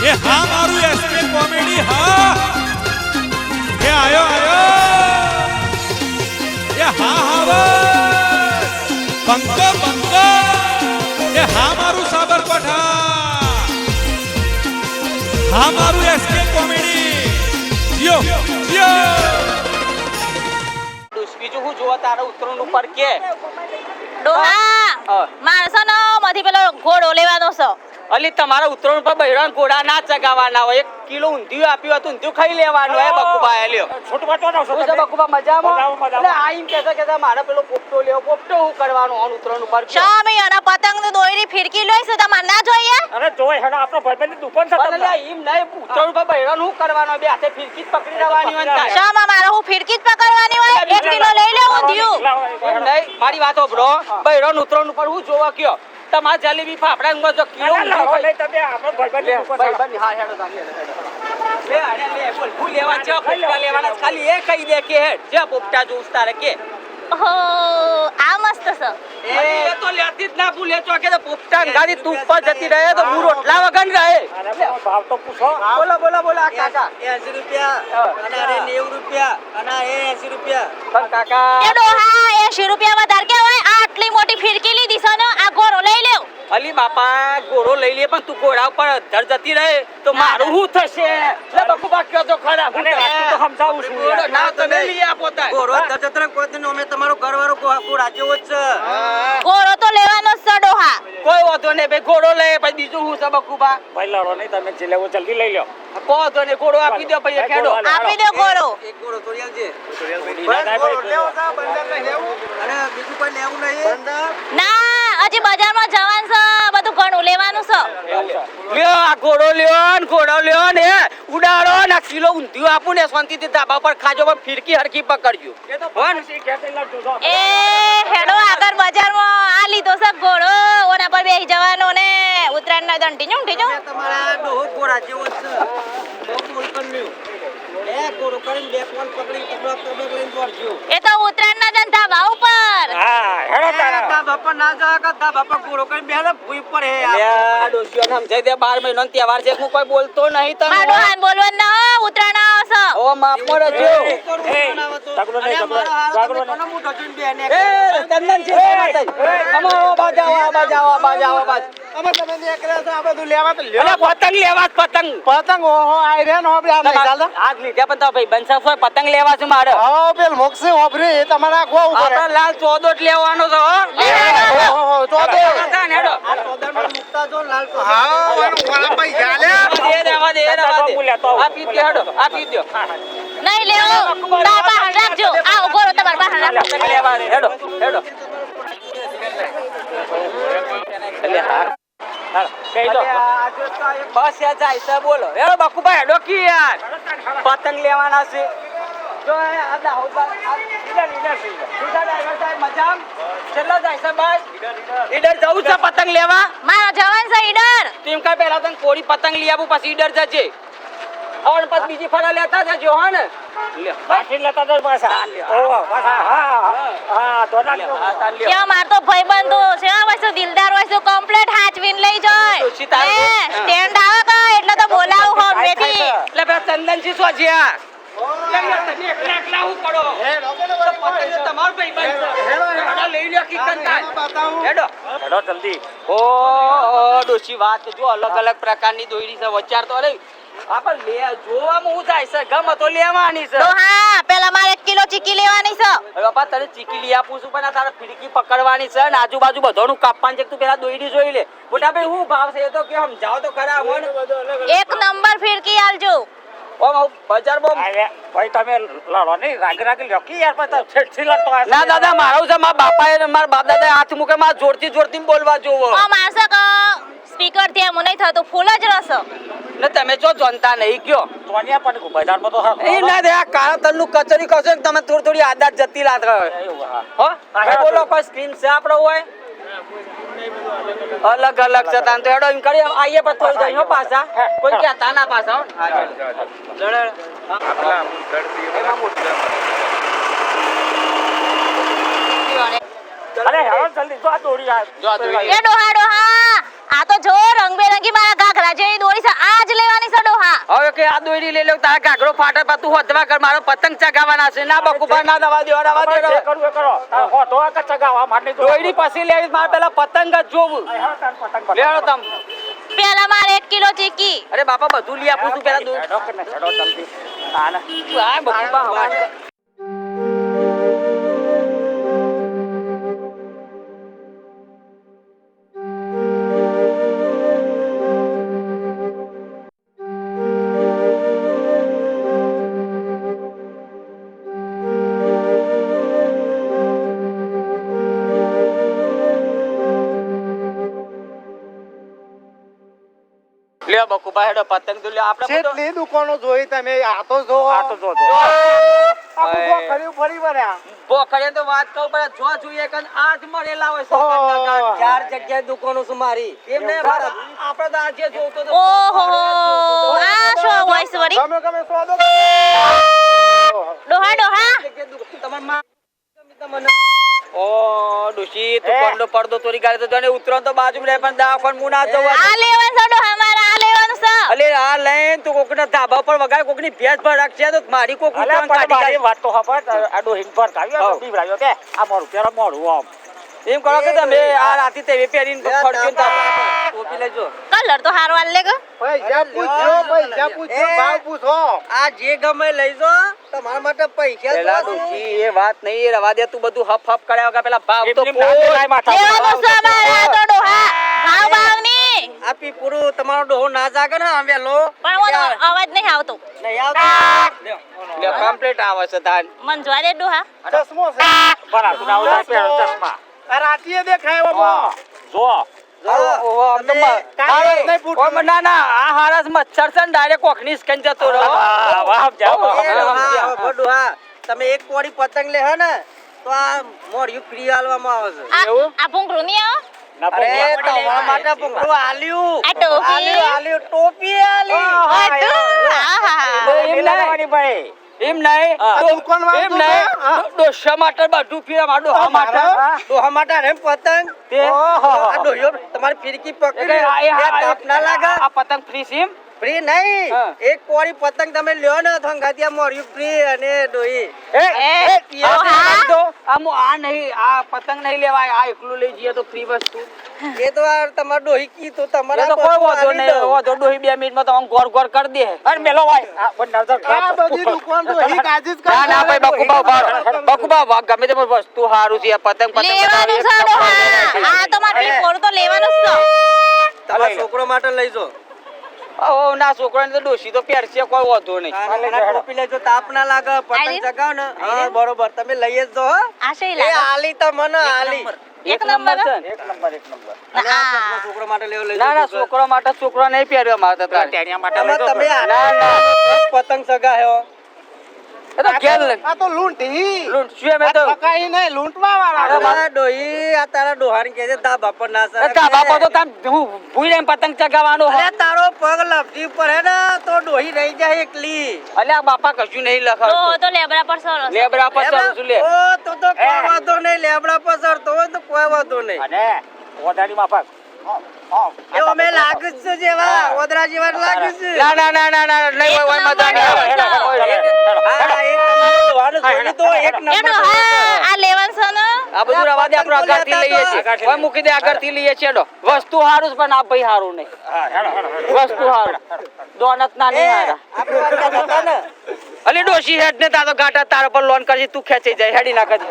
એ હા મારું SK comedy હા એ આયો એ હા બંકો બંકો એ હા મારું સાબરકાંઠા હા મારું એસકે કોમેડી જીઓ જીઓ બીજું હું જોવા તારા ઉતરણ ઉપર કે ડોહા માણસો નો માંથી પેલો ઘોડો લેવાનો છે. અલી તમારા ઉતરણ ઉપર બૈરાન ઘોડા ના ચગાવવાના હોય. 1 કિલો ઊંધિયું આપ્યું હતું ઊંધિયું ખાઈ લેવાનું હે બકુબા લ્યો છોટ વાતો ના છો બકુબા મજામાં એટલે આઈમ કહેતા મારે પેલો પોપટો લેવો પોપટો હું કરવાનું ઓન ઉતરણ ઉપર શામી અને પતંગ ને દોરીની ફિરકી લઈશું તમાર ના જોઈએ. અરે જોય હેડા આપણો ભાઈબંધ દુકાન છે એટલે ઈમ નહીં ઉતરણ ઉપર બૈરાન હું કરવાનો બે હાથે ફિરકી જ પકડી લેવાની હોય ને શામા મારે હું ફિરકી જ પકડવાની હોય 1 કિલો લઈ લે ઊંધિયું નહીં મારી વાત હોબળો બૈરાન ઉતરણ ઉપર હું જોવા કયો તમાર જલેબી ફાફડા ઊંઘો જો કિલો લઈ તમે આપણો ભાઈબંધ હા હેડો લે બોલ ભૂ લેવા છે પોપટા લેવાના ખાલી એ કહી દે કે હેડ જે પોપટા જોઉસ તારે કે ઓહો આ મસ્ત છે. એ તો લેતી જ ના ભૂલે તો કે પોપટા ગાડી તું ઉપર જતી રહે તો હું રોટલા વગર રહે. અરે ભાવ તો પૂછો. બોલો આ કાકા 80 રૂપિયા અને અરે 90 રૂપિયા અને એ 80 રૂપિયા પણ કાકા એ ડોહા 80 રૂપિયા વધારે કે હોય આટલી મોટી ફિરકી લીધી છે ને આ ઘોડો લઈ લેવ. અલી બાપા ઘોડો લઈ લે પણ તું ઘોડા ઉપર અધર જતી રહે તો મારું શું થશે લે બકુબા કયો તો ખરા હું તો સમજાવું છું ના તમે લઈ આપો તા ગોરો દજતરા કોઈ દિન અમે તમારો ઘરવાળો કો રાજ્યો જ છે ઘોડો તો લેવાનો જ છે ડોહા. કોઈ વાંધો નહીં ભાઈ ઘોડો લે પછી બીજું હું છે બકુબા ભાઈ લડો નહીં તમે જે લેવો જલ્દી લઈ લો. કો વાંધો નહીં ઘોડો આપી દો ભાઈ ખેડો આપી દો ઘોડો. એક ગોરો તો લેવજે અને અને બીજું કોઈ લેવું નહીં ના હજી બજારમાં જવાનું છે બધું ઘણું લેવાનું છે. લ્યો આ ઘોડો લ્યો ને ઉડાડો ને કિલો ઊંધિયું આપું ને શાંતિથી ધાબા પર ખાજો પણ ફિરકી હરખી પકડજો એ હેડો આગળ બજારમાં આ લીધો છે ઘોડો ઓના પર બેસી જવાનો ને ઉતરાણ ના દંડી તમારા ડોહો કો રાજ્યો જ છે બહુ બોલ કર્યું એ ગોરો કરીને બે ફોન પકડી પકડ લઈને દોડજો એ તો ઉતરાણ ના ધંધા ભાવ ઉપર. હા હેડો તારા તા બાપા ના જા કે તા બાપા ગોરો કરીને બેહલે ભૂઈ પર હે લ્યા ડોશિયો સમજાઈ દે 12 મહિનો નો તહેવાર છે હું કોઈ બોલતો નહીં તમે માડો હાન બોલવાનું ના ઉતરાણ આવશે. ઓ માફ મળજો તગડો નહીં તગડો કોનો મોટો જોઈને બેને એ ચંદન છે કમો બાજાઓ અમે તમે નીકળ્યા છો આ બધું લેવા તો અરે પતંગ લેવા પતંગ ઓહો આઈ રે નો આપણે આ નહીં ચાલતા આજ લીધા પણ તો ભાઈ બંસા હોય પતંગ લેવા છે મારે હા પેલ મોક્ષે ઓબરી એ તમારા ગો ઉપર આપણા લાલ ચોદોટ લેવાનો છે ઓહો તો દે હેડો આ ચોદામાં મુક્તા જો લાલ તો હા વાળા ભાઈ ચાલે રહેવા દે આપી દે હેડો આપી દો નહીં લેવો તાર બહાર રાખજો આ ઉભો રહો તમાર બહાર રાખજો. પતંગ લેવા દે હેડો બસ યાર જાય છે બોલો હેડો બાકુભાઈ હેડો કી યાર પતંગ લેવાના છે જો આ દાહોદા મજામ છેલ્લો જાય છે બસ ઈડર જવું છે પતંગ લેવા મારો જવાન છે ઈડર. ટીમ કા પહેલા તને કોરી પતંગ લઈ આવું પછી ઈડર જજે और પછી બીજી ફરા લેતા જજો હા ને લે પાછી લેતા દર પાછા ઓહો પાછા હા તો ના કે માર તો ભાઈબંધો છે હવે તો દિલદાર હોય તો કમ્પ્લીટ હાચવીન લઈ જાય સ્ટેન્ડ આવે કે એટલે તો બોલાવું હો બેથી એટલે પેલા ચંદનજી શું જ્યા તમે એકલા હું કરો પતંગ તમારો ભાઈ બંધ લઈ લ્યો કિકન હેડો જલ્દી ઓ ડોશી વાત જો અલગ અલગ પ્રકારની દોયડી છે વચાર તો અરે આપણ લે જોવામાં હું થાય છે ગમે તો લેવાની છે તો હા પેલા મારે 1 કિલો ચીકી લેવાની છે. હવે બાપા તને ચીકી લઈ આપું છું પણ આ તારે ફિરકી પકડવાની છે ને આજુબાજુ બધાનું કાપવાનું છે તું પેલા દોયડી જોઈ લે મોટા ભાઈ હું ભાવ છે એ તો કે સમજાવ તો ખરા મને એક નંબર ફિરકી આલજો. ઓ બજારમાં ભાઈ તમે લડો નહીં રાગી લકી યાર પણ છેડથી લડતો ના દાદા મારો છે મારા બાપાએ મારા બાપ દાદાએ હાથ મૂકે મારા જોરથી બોલવા જોવો ઓ મારસે ક સ્પીકર થી એમ નહીં થતો ફૂલ જ રસ ને તમે જો જોનતા નહીં કયો સોનિયા પણ બજારમાં તો એ ના દે આ કાળા તલનું કચરી કરશો તમે થોડી આદત જતી લાગ હો બોલો કોઈ સ્ક્રીન છે આપણો હોય અલગ અલગ છે તાન તો હેડો એમ કરી આઈએ પર થોડી જઈઓ પાછા કોઈ કહેતા ના પાછા અરે હેડો જલ્દી જો આ દોડી એ ડોહા આ તો જો રંગબેરંગી મારા ઘાઘરા જેવી દોરી છે આજ લેવાની કે આ દોયડી લઈ લો તારા ઘાઘરો ફાટે પણ તું હોદવા કર મારો પતંગ ચગાવવાના છે ના બકુભા ના દવા દો તમારે જે કરવું એ કરો તાર હોતો હોય કે ચગાવવા માટે દોયડી પછી લેવી મારે પેલા પતંગ જ જોવું હા તાર પતંગ લેડો તમ પેલા મારે 1 કિલો ચીકી. અરે બાપા બધું લઈ આપું છું પેલા દોયડી હેડો કે હેડો જલ્દી ના ના તું આ બકુભા હવા લે બકુભા હેડો પતંગ તો લે આપણે બધો કેટલી દુકાનો જોઈ તમે આ તો જો આ તો જો ફરી વળ્યા પોખરે તો વાત કહું પણ જો જોઈએ કે આજ મળેલા હોય શંકર કાકા. 4 જગ્યાએ દુકાનો છે મારી એમને આપણે તો આજે જોતો તો ઓહો આ શું વોઇસ વળી ગમે સોદો ડોહા ડોહા તમાર માં તમને ઓ ડુશી તું પડદો પડદો તોરી ગાડી તો તને ઉતરો તો બાજુ રહે પણ દાફણ મુ ના જવા આ લેવાનું છે ડોહા મારા આ લેવાનું છે. અલે આ લઈને તું કોકના ધાબા પર વગાડ કોકની ભેંસ ભર રાખશે તો મારી કોક અલે ઉતરણ પણ કાઢી મારી કાઢી. વાત તો હપત આ ડોહીન પર કાવ્યો હઉ. બીવરાયો કે આ મોરું પેરો મોરું આમ એમ કરો કે તમે આ રાતી તે પહેરીને ફરજો ને ટોપી લેજો કલર તો હારો આલ લે કે પૈસા પૂછજો ભાવ પૂછો આ જે ગમે લઈ જો તમારા માટે પૈસા પેલા જ છે. ડુશી એ વાત નહીં રવા દે તું બધું હફ હફ કર્યા વગર પેલા ભાવ તો એમની નામ પોચ. લાય માથા લેવાનું છે મારા તો ડોહા ભાવ ભાવ ની આ પીપુરું તમારો ડોહો ના જાગે ને આમ વેલો પણ ઓનો અવાજ નહીં આવતો નહીં આવતો લે કમ્પ્લીટ આવે છે તાન મન જોવા દે ડોહા ચશ્મો છે બરા તું નાવ તા પેરો ચશ્મા આ રાતીએ દેખાય એવો હા જો ઓહો આમ તો કાંઈ નહીં ફૂટતું. ના ના આ હારસ મચ્છર છે ને ડાયરેક્ટ કોખની સ્કન જતો રહો વાહ જાવ તમે એક કોડી પતંગ લે હે ને તો આ મોઢિયું ફ્રી આલવામાં આવે છે એવું? આ ભૂંગળું નહીં આવો અરે તમારા માટે ભૂંગળું આલ્યું આ ટોપી આલ્યું ટોપી આલી એમ નહીં એમ નહીં એમ નહીં ડોસા માટે બધું ફીરા માં ડોહા માટે ડોહા માટે ને પતંગ તે આ ડોહ્યો તમારી ફિરકી પકડી બે તાપ ના લાગે આ પતંગ ફ્રી સીમ ફ્રી નહીં હા. એક કોડી પતંગ તમે લ્યો ને તો અંગાતિયા મોઢિયું ફ્રી અને ડોહી આ નહીં આ પતંગ નહીં લેવાય આ એકલું લઈ જઈએ તો ફ્રી વસ્તુ એ તો આ તમાર ડોહી કી તો એ તમારા તો કોઈ વાંધો આલી નહીં દઉં. વાંધો ડોહી 2 મિનિટમાં તો ગોર ગોર કરી દે અરે મેલો ભાઈ આ પણ નજર આ બધી દુકાન ડોહી કાજી જ ના ના ભાઈ બકુબા ગમે તે વસ્તુ સારું છે આ પતંગ લેવાનું છે ડોહા આ તો મારે ફોર તો લેવાનું જ છે તમારા છોકરો માટે લઈ જો ઓ ના છોકરાને તો ડોશી તો પહેરશે કોઈ વાંધો નહીં ટોપી લેજો તાપ ના લાગે પતંગ આલી? ચગાવ ને હા બરોબર તમે લઈ જ જો હો. આ શી એ લાગે આલી તો મને આલી એક નંબર છે ને? એક નંબર અને આ આ ચશ્મા છોકરો માટે લેવો લઈ ના ના જો. છોકરા માટે છોકરા નહીં પહેર્યો મારે તારે ટેણિયા માટે આમાં લઈ તમે જો ના, ના. પતંગ ચગાવ્યો એ તો ઘેર લઈ આ તો લૂંટી લૂંટ શું એમ એ તો ફકાઈ નહીં લૂંટવા વાળા અરે ડોહી આ તારા ડોહાની કે છે ધાબા પર ના એ ધાબા પર તો તાર હું ભૂઈ રહીને પતંગ ચગાવવાનો અરે તારો પગ લપટી ઉપર હે ને તો ડોહી રહી જાય એકલી અલ્યા બાપા કશું નહીં ડોહો લખાવતું તો લેબડા પર સરસ લેબરા પર ચડું છું લે ઓ તો કોઈ વાંધો નહીં લેબડા પર ચડતો હોય તો કોઈ વાંધો નહીં અને ઓદાડી માફક એ અમે લાગે જ છે જેવા ઓદરા જેવા લાગે છે ના ના ના ના ના નહીં હોય મજા નહીં આવે હા એક તમારો ડોહાનો જોડી તો એક એ નંબર ડોહા આ લેવાનું છે ને આ બધું રવા દે આપણે આગળથી લઈએ છીએ કોઈ મૂકી દે આગળથી લઈએ છીએ ડો વસ્તુ સારું છે પણ આ ભાઈ સારું નહીં હા હેડો વસ્તુ સારું દોનત ના નહીં હારા આપણે વાત કરતા હતા ને અલી ડોશી હેડ ને તારો ગાટા તારા પર લોન કરજી તું ખેંચી જાય હેડી નાખજે